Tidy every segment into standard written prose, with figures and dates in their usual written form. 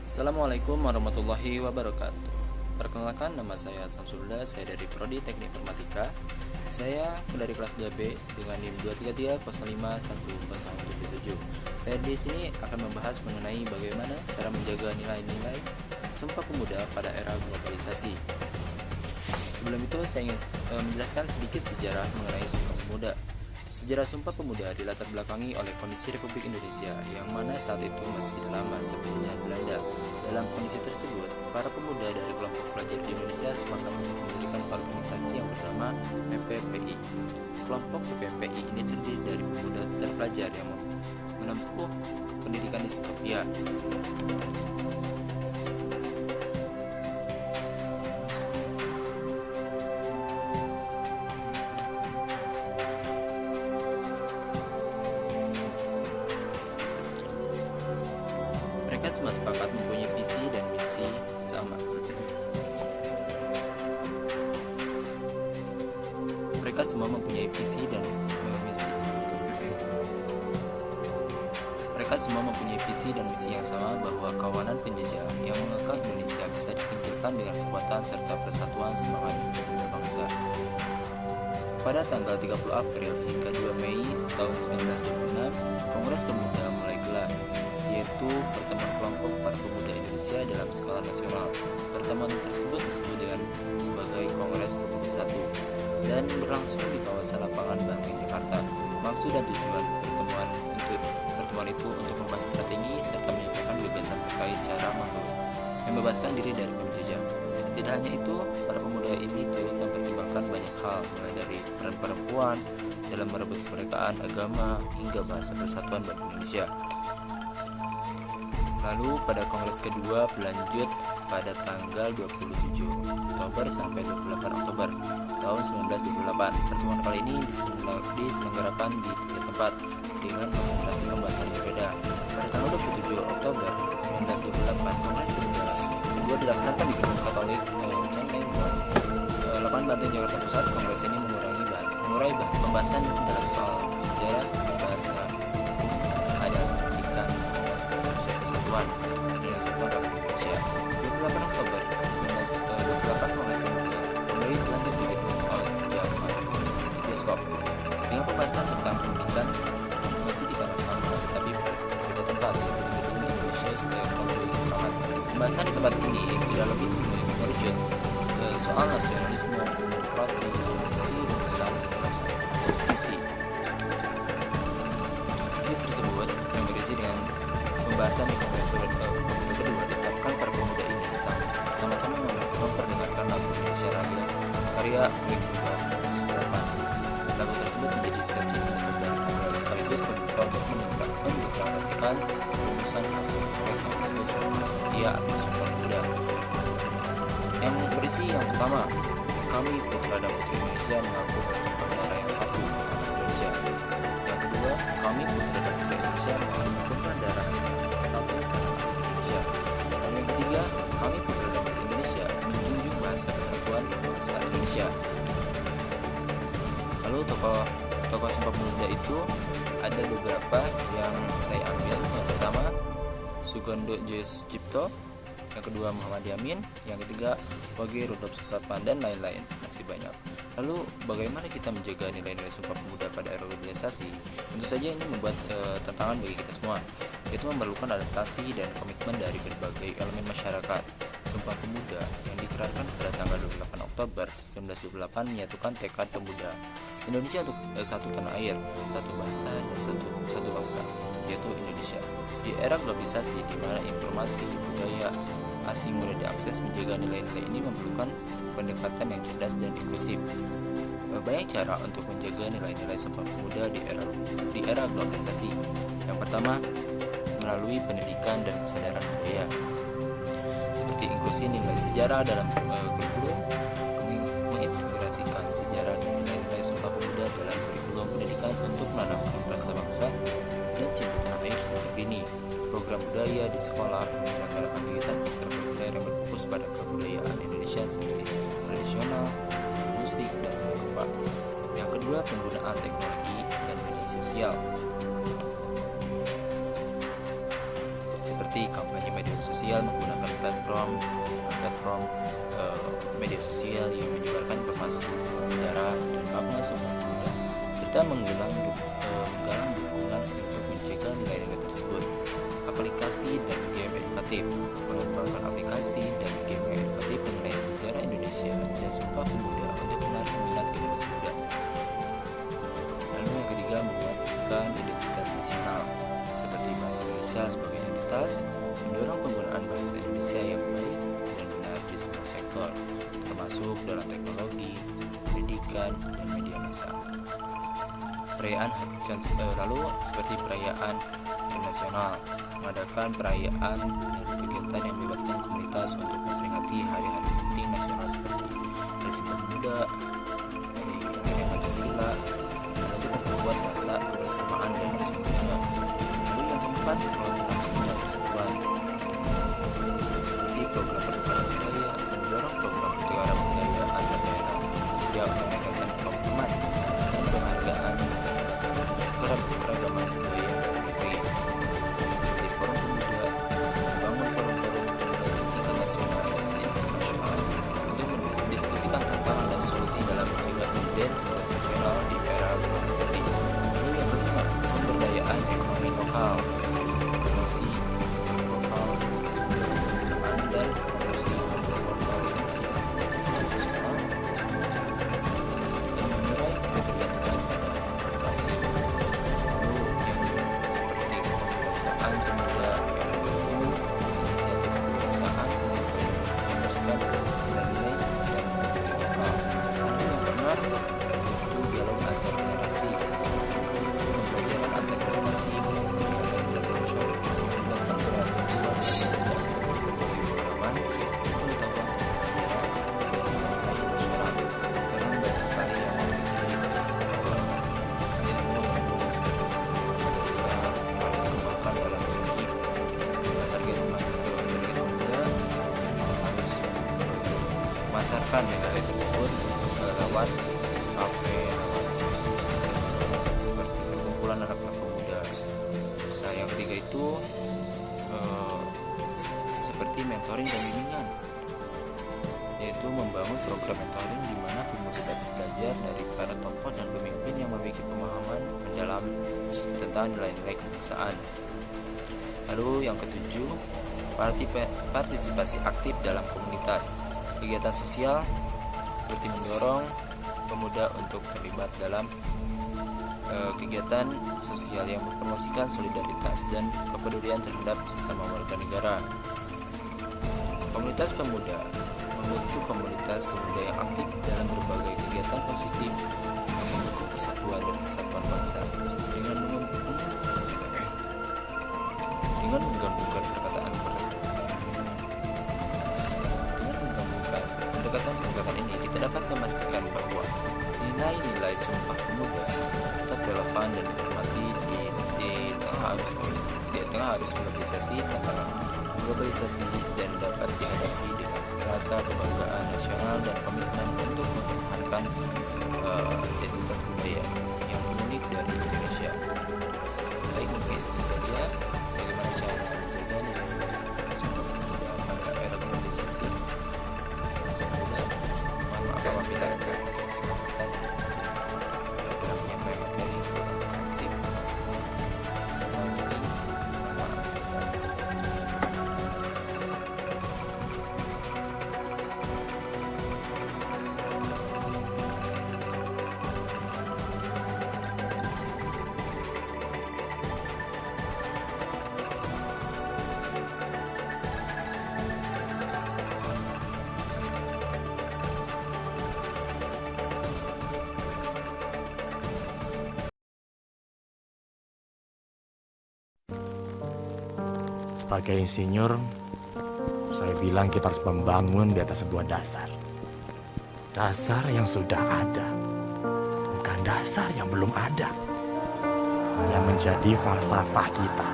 Assalamualaikum warahmatullahi wabarakatuh. Perkenalkan, nama saya Samsulda, saya dari Prodi Teknik Informatika. Saya dari kelas 2B dengan NIM 233051077. Saya di sini akan membahas mengenai bagaimana cara menjaga nilai-nilai Sumpah Pemuda pada era globalisasi. Sebelum itu saya ingin menjelaskan sedikit sejarah mengenai Sumpah Pemuda. Sejarah Sumpah Pemuda dilatar belakangi oleh kondisi Republik Indonesia yang mana saat itu masih dalam masa penjajahan Belanda. Dalam kondisi tersebut, para pemuda dari kelompok pelajar di Indonesia sepakat untuk mendirikan organisasi yang bernama PPPI. Kelompok PPPI ini terdiri dari pemuda terpelajar yang menempuh pendidikan di Skopje. Mereka semua sepakat mempunyai visi dan misi sama. Mereka semua mempunyai visi dan misi. Mereka semua mempunyai visi dan misi yang sama, bahwa kawanan penjajah yang mengekang Indonesia bisa disingkirkan dengan kekuatan serta persatuan semangat bangsa. Pada tanggal 30 April hingga 2 Mei tahun 1926, Kongres Pemuda mulai gelar, yaitu pertemuan kelompok para pemuda Indonesia dalam skala nasional. Pertemuan tersebut disebut dengan sebagai Kongres Pemuda 1 dan berlangsung di kawasan lapangan Banteng, Jakarta. Maksud dan tujuan pertemuan itu untuk membahas strategi serta menyampaikan gagasan terkait cara membebaskan diri dari penjajah. Tidak hanya itu, para pemuda ini turut mempertimbangkan banyak hal, mulai dari peran perempuan dalam merebut kemerdekaan agama hingga bahasa persatuan bangsa Indonesia. Lalu pada kongres kedua berlanjut pada tanggal 27 Oktober sampai 28 Oktober tahun 1928. Pertemuan kali ini diselenggarakan di 3 tempat dengan konsentrasi pembahasan berbeda. Pada tanggal 27 Oktober 1928, Kongres Pemuda kedua dilaksanakan di Gedung Katolik Centeng, lapangan Banteng, Jakarta Pusat. Kongres ini mengurai pembahasan dalam soal sejarah, bahasa, adat, pendidikan, dan persatuan Republik Indonesia. 28 Oktober 1928, Kongres Pemuda kembali berlanjut di Gedung Bioskop dengan pembahasan tentang pendidikan masih di tanah sama, tetapi berbeda tempat, yaitu di Gedung Indonesia Teknologi Semangat. Pembahasan di tempat ini sudah lebih merujuk ke soal nasionalisme, demokrasi, visi dan besar visi. Visi tersebut yang berisi dengan pembahasan di Kongres kedua ditetapkan para pemuda ini sama-sama memperdengarkan lagu Indonesia Raya karya Soekarno. Lagu tersebut menjadi sesi penutup dari kongres, sekaligus untuk mendeklarasikan rumusan hasil kongres yang disebut Sumpah Setia atau Sumpah Pemuda, yang berisi yang pertama, kami putra dan putri Indonesia mengaku bertumpah darah yang satu, Indonesia. Yang kedua, kami putra dan putri Indonesia mengaku bertumpah darah yang satu, Indonesia. Dan yang ketiga, kami putra dan putri Indonesia menjunjung bahasa persatuan bangsa Indonesia. Lalu tokoh Sumpah Pemuda itu ada beberapa yang saya ambil. Yang pertama, Sugondo Joyo Sucipto, yang kedua Muhammad Yamin, yang ketiga Wage Rudolf Supratman, dan lain-lain, masih banyak. Lalu bagaimana kita menjaga nilai-nilai Sumpah Pemuda pada era globalisasi? Tentu saja ini membuat tantangan bagi kita semua, yaitu memerlukan adaptasi dan komitmen dari berbagai elemen masyarakat. Sumpah Pemuda yang dikerarkan pada tanggal 28 Oktober 1928 menyatukan tekad pemuda Indonesia untuk satu tanah air, satu bahasa, dan satu bangsa, yaitu Indonesia. Di era globalisasi di mana informasi budaya asing mudah diakses, menjaga nilai-nilai ini memerlukan pendekatan yang cerdas dan inklusif. Banyak cara untuk menjaga nilai-nilai Sumpah Pemuda di era globalisasi. Yang pertama, melalui pendidikan dan kesadaran budaya, seperti inklusi nilai sejarah dalam kurikulum, mengintegrasikan sejarah dan nilai-nilai Sumpah Pemuda dalam kurikulum pendidikan untuk menanamkan rasa bangsa dan cinta tanah air sejak dini. Program budaya di sekolah menyelenggarakan kegiatan ekstrakurikuler yang berfokus pada kebudayaan Indonesia seperti tradisional, musik, dan seni rupa. Yang kedua, penggunaan teknologi dan media sosial. Seperti seperti kampanye media sosial menggunakan platform media sosial yang menyebarkan informasi tentang sejarah dan makna Sumpah Pemuda, serta menggalang dukungan untuk menjaga nilai-nilai tersebut. Aplikasi dan game edukatif, mengembangkan aplikasi dan game edukatif mengenai sejarah Indonesia dan Sumpah Pemuda untuk menarik minat generasi muda. Lalu yang ketiga, menguatkan identitas nasional seperti bahasa Indonesia sebagai identitas, mendorong penggunaan bahasa Indonesia yang baik dan benar di semua sektor, termasuk dalam teknologi, pendidikan, dan media massa. Lalu seperti perayaan internasional, mengadakan perayaan dan kegiatan yang melibatkan komunitas untuk memperingati hari-hari penting nasional seperti Hari Sumpah Pemuda, Hari Pancasila, untuk memperkuat rasa kebersamaan dan nasionalisme. Lalu yang keempat, kolaborasi dan persatuan, seperti program pertukaran budaya, mendorong program pertukaran budaya antar daerah Indonesia untuk meningkatkan pemahaman dan penghargaan keragaman budaya dan negeri. Di Forum Pemuda, membangun forum-forum pemuda di tingkat nasional dan internasional untuk mendiskusikan tantangan dan solusi dalam menjaga identitas nasional di era globalisasi. Lalu yang kelima, pemberdayaan ekonomi lokal, promosi lokal, penggunaan dan promosi produk lokal nasional, dan mengurai ketergantungan pada importasi. Lalu yang seperti kebangsaan pemuda, inisiatif kebangsaan untuk meneruskan nilai-nilai dan budaya lokal. Lalu yang benar itu dialog antar generasi, pembelajaran antar generasi, dan workshop melibatkan generasi tua dan muda untuk berbagi pengalaman, pengetahuan tentang sejarah dan nilai masyarakat. Karena banyak sekali yang memiliki ilmu yang lulus Pancasila harus dikembangkan dalam segi target muda yang harus memasarkan nilai tersebut lewat kafe, seperti perkumpulan anak-anak pemuda. Nah, yang ketiga itu seperti mentoring dan bimbingan, yaitu membangun program mentoring di mana pemuda dapat belajar dari para tokoh dan pemimpin yang memiliki pemahaman mendalam tentang nilai-nilai kebangsaan. Lalu yang ketujuh, partisipasi aktif dalam komunitas, kegiatan sosial seperti mendorong pemuda untuk terlibat dalam kegiatan sosial yang mempromosikan solidaritas dan kepedulian terhadap sesama warga negara. Komunitas pemuda membentuk komunitas pemuda yang aktif dalam berbagai kegiatan positif yang mendukung persatuan dan kesatuan bangsa dengan menggabungkan pendekatan ini, kita dapat memastikan bahwa nilai-nilai Sumpah Pemuda tetap relevan dan dihormati di tengah arus globalisasi dan dapat dihadapi dengan rasa kebanggaan nasional dan komitmen untuk mempertahankan identitas budaya yang unik dari Indonesia. Baik, mungkin itu saja bagaimana cara menjaga nilai Sumpah Pemuda pada era globalisasi. Sama-sama, mohon maaf apabila ada kesalahan dalam menyampaikan materi informatif. Assalamualaikum warahmatullahi wabarakatuh. Sebagai insinyur, saya bilang kita harus membangun di atas sebuah dasar. Dasar yang sudah ada, bukan dasar yang belum ada. Yang menjadi falsafah kita.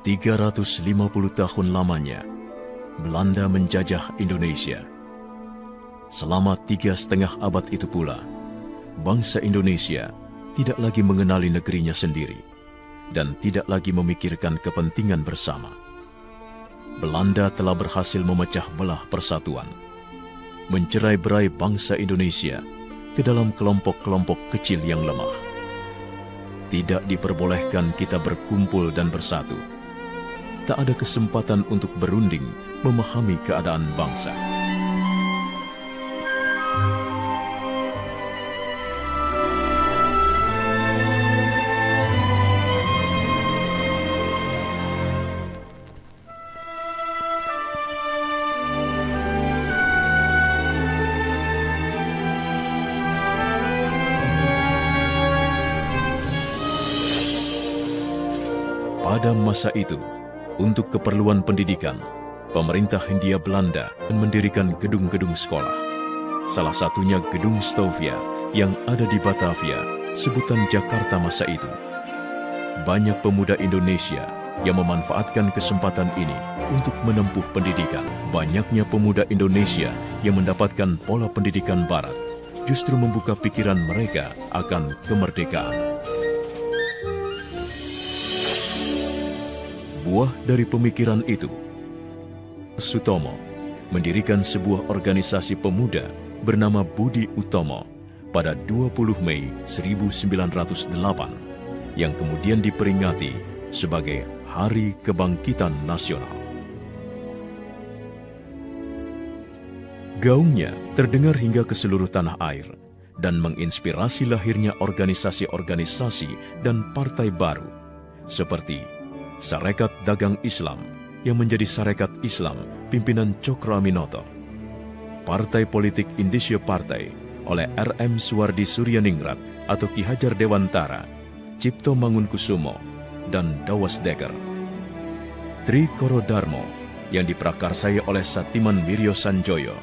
350 tahun lamanya, Belanda menjajah Indonesia. Selama 3,5 abad itu pula, bangsa Indonesia tidak lagi mengenali negerinya sendiri dan tidak lagi memikirkan kepentingan bersama. Belanda telah berhasil memecah belah persatuan, mencerai-berai bangsa Indonesia ke dalam kelompok-kelompok kecil yang lemah. Tidak diperbolehkan kita berkumpul dan bersatu. Tak ada kesempatan untuk berunding memahami keadaan bangsa. Pada masa itu, untuk keperluan pendidikan, pemerintah Hindia Belanda mendirikan gedung-gedung sekolah. Salah satunya Gedung Stovia yang ada di Batavia, sebutan Jakarta masa itu. Banyak pemuda Indonesia yang memanfaatkan kesempatan ini untuk menempuh pendidikan. Banyaknya pemuda Indonesia yang mendapatkan pola pendidikan Barat justru membuka pikiran mereka akan kemerdekaan. Buah dari pemikiran itu, Sutomo mendirikan sebuah organisasi pemuda bernama Budi Utomo pada 20 Mei 1908 yang kemudian diperingati sebagai Hari Kebangkitan Nasional. Gaungnya terdengar hingga ke seluruh tanah air dan menginspirasi lahirnya organisasi-organisasi dan partai baru seperti Sarekat Dagang Islam yang menjadi Sarekat Islam pimpinan Cokroaminoto, Partai Politik Indische Partai oleh R.M. Suwardi Suryaningrat atau Ki Hajar Dewantara, Cipto Mangunkusumo, dan Dawas Dekker. Tri Koro Darmo yang diprakarsai oleh Satiman Wiryo Sanjoyo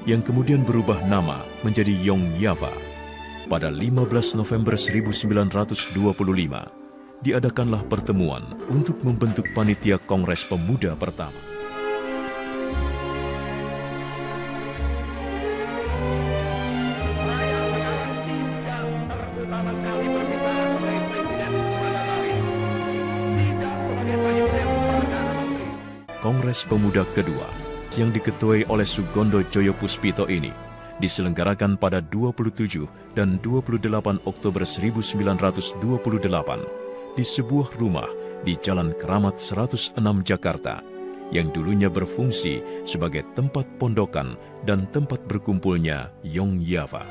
yang kemudian berubah nama menjadi Yong Yava. Pada 15 November 1925, diadakanlah pertemuan untuk membentuk panitia Kongres Pemuda pertama. Kongres Pemuda kedua yang diketuai oleh Sugondo Joyo Puspito ini diselenggarakan pada 27 dan 28 Oktober 1928 di sebuah rumah di Jalan Keramat 106 Jakarta yang dulunya berfungsi sebagai tempat pondokan dan tempat berkumpulnya Yong Yava.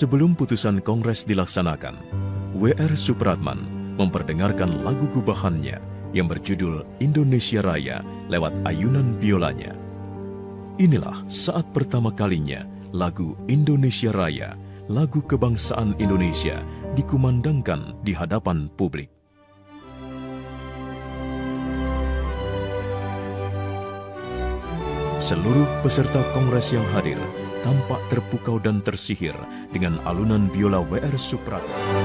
Sebelum putusan Kongres dilaksanakan, W.R. Supratman memperdengarkan lagu gubahannya yang berjudul Indonesia Raya lewat ayunan biolanya. Inilah saat pertama kalinya lagu Indonesia Raya, lagu kebangsaan Indonesia, dikumandangkan di hadapan publik. Seluruh peserta Kongres yang hadir tampak terpukau dan tersihir dengan alunan biola W.R. Supratman.